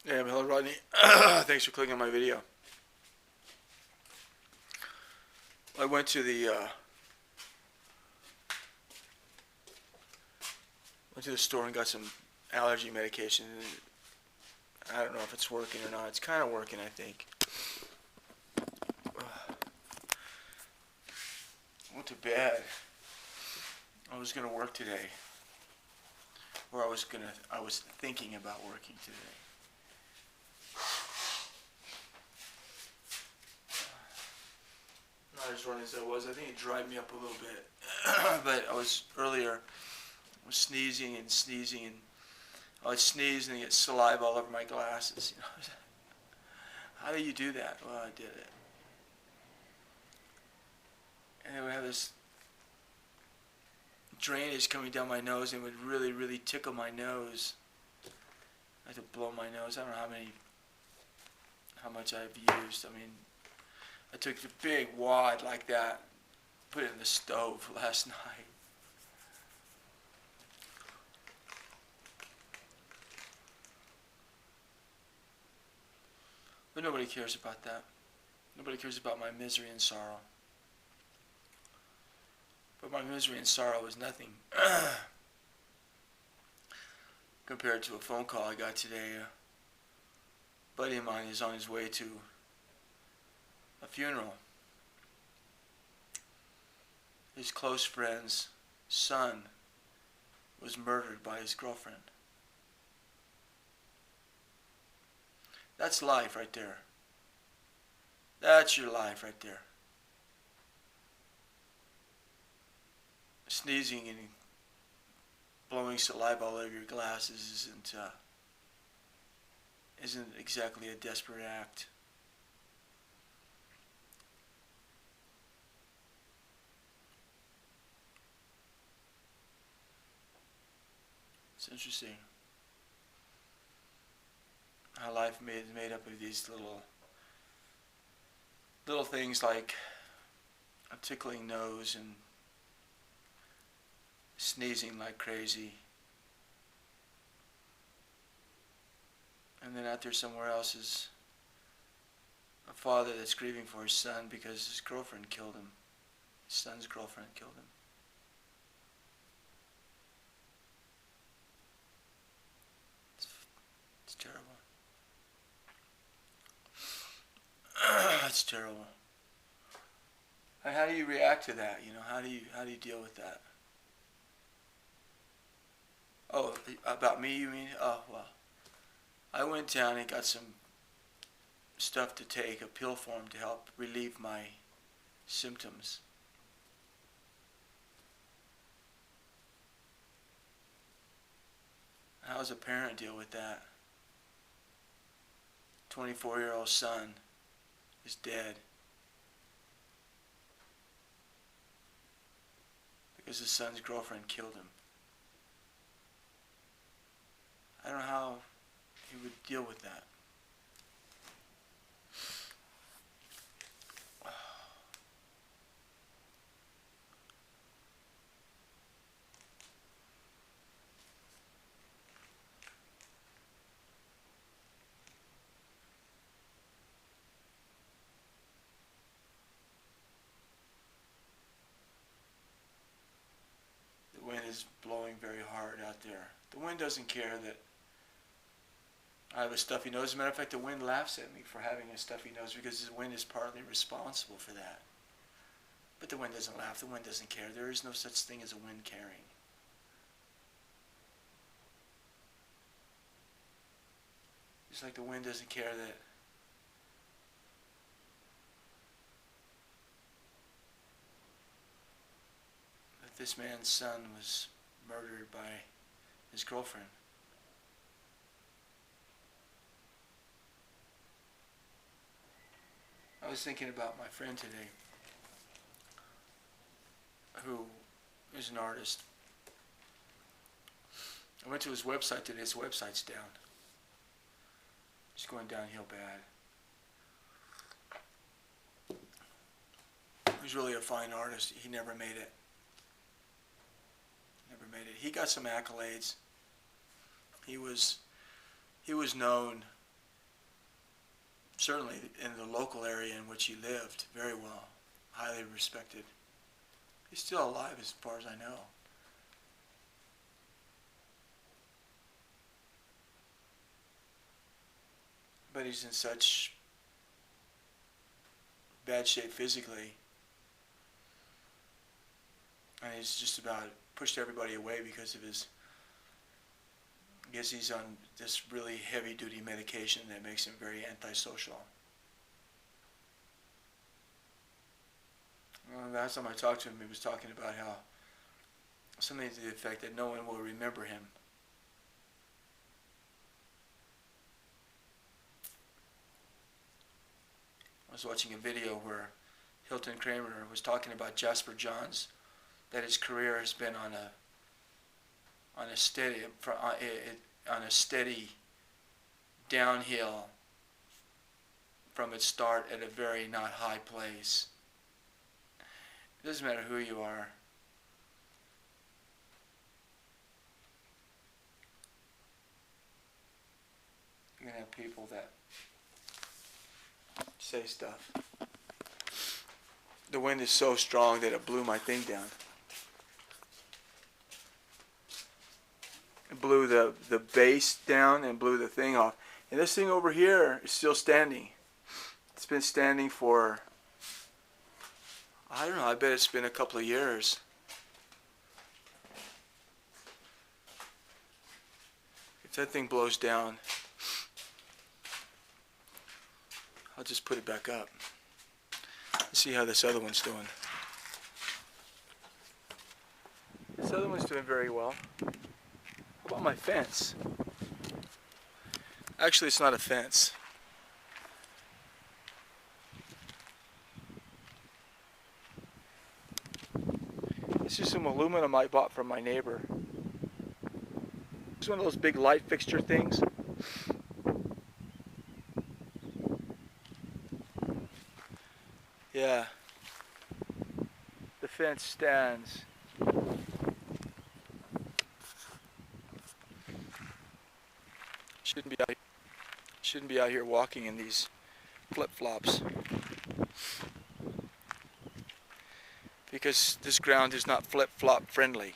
Yeah, hello Rodney. Thanks for clicking on my video. I went to the store and got some allergy medication. I don't know if it's working or not. It's kind of working, I think. I went to bed. I was gonna work today, or I was thinking about working today. Not as runny as I was. I think it dried me up a little bit. But I was sneezing and sneezing, and I would sneeze and get saliva all over my glasses. How do you do that? Well, I did it. And then we have this drainage coming down my nose, and it would really, really tickle my nose. I had to blow my nose. I don't know how much I've used. I mean, I took a big wad like that, put it in the stove last night. But nobody cares about that. Nobody cares about my misery and sorrow. But my misery and sorrow is nothing compared to a phone call I got today. A buddy of mine is on his way to a funeral. His close friend's son was murdered by his girlfriend. That's life right there. That's your life right there. Sneezing and blowing saliva all over your glasses isn't exactly a desperate act. It's interesting how life is made up of these little things like a tickling nose and sneezing like crazy. And then out there somewhere else is a father that's grieving for his son because his girlfriend killed him. His son's girlfriend killed him. It's terrible. It's terrible. And how do you react to that? How do you deal with that? Oh, about me, you mean? Oh, well. I went down and got some stuff to take, a pill form to help relieve my symptoms. How does a parent deal with that? 24-year-old son is dead because his son's girlfriend killed him. I don't know how he would deal with that. The wind is blowing very hard out there. The wind doesn't care that I have a stuffy nose. As a matter of fact, the wind laughs at me for having a stuffy nose because the wind is partly responsible for that. But the wind doesn't laugh. The wind doesn't care. There is no such thing as a wind caring. Just like the wind doesn't care that this man's son was murdered by his girlfriend. I was thinking about my friend today, who is an artist. I went to his website today. His website's down. It's going downhill bad. He was really a fine artist. He never made it. Never made it. He got some accolades. He was known certainly in the local area in which he lived, very well, highly respected. He's still alive as far as I know. But he's in such bad shape physically, and he's just about pushed everybody away because of his, I guess he's on this really heavy duty medication that makes him very antisocial. Last time I talked to him, he was talking about how something to the effect that no one will remember him. I was watching a video where Hilton Kramer was talking about Jasper Johns, that his career has been on a steady downhill from its start at a very not high place. It doesn't matter who you are. You're going to have people that say stuff. The wind is so strong that it blew my thing down. It blew the base down and blew the thing off. And this thing over here is still standing. It's been standing for, I don't know, I bet it's been a couple of years. If that thing blows down, I'll just put it back up. Let's see how this other one's doing. This other one's doing very well. How about my fence? Actually, it's not a fence. It's just some aluminum I bought from my neighbor. It's one of those big light fixture things. Yeah. The fence stands. Shouldn't be out here walking in these flip-flops. Because this ground is not flip-flop friendly.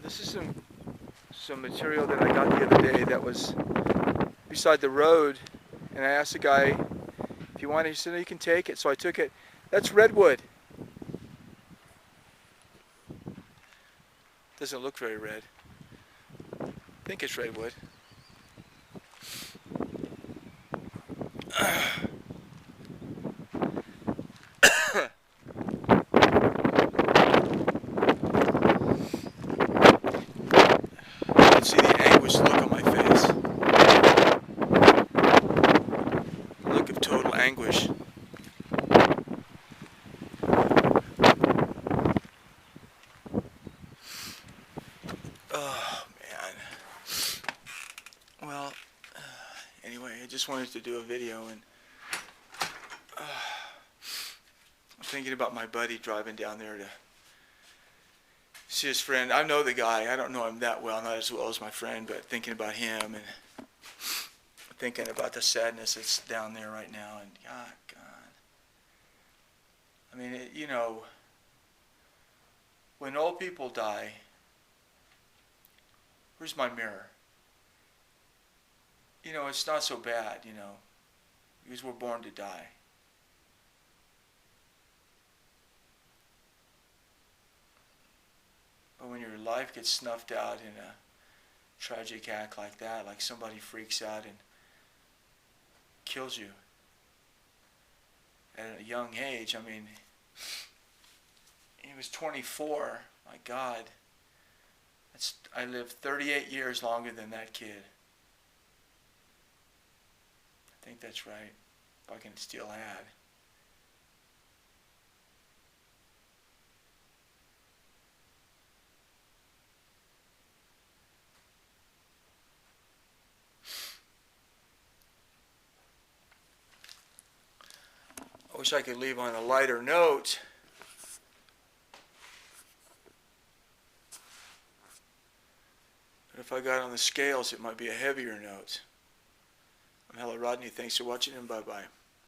This is some material that I got the other day that was beside the road, and I asked the guy if he wanted it. He said, no, you can take it. So I took it. That's redwood. Doesn't look very red. I think it's redwood. See the anguished look on my face. Look of total anguish. Oh, man. Well, anyway, I just wanted to do a video, and I'm thinking about my buddy driving down there to see his friend. I know the guy. I don't know him that well, not as well as my friend, but thinking about him and thinking about the sadness that's down there right now. And God. I mean, you know, when old people die, where's my mirror? You know, it's not so bad, you know, because we're born to die. But when your life gets snuffed out in a tragic act like that, like somebody freaks out and kills you at a young age, I mean, he was 24, my God. I lived 38 years longer than that kid. I think that's right, if I can still add. I wish I could leave on a lighter note. But if I got on the scales, it might be a heavier note. I'm Hella Rodney. Thanks for watching, and bye-bye.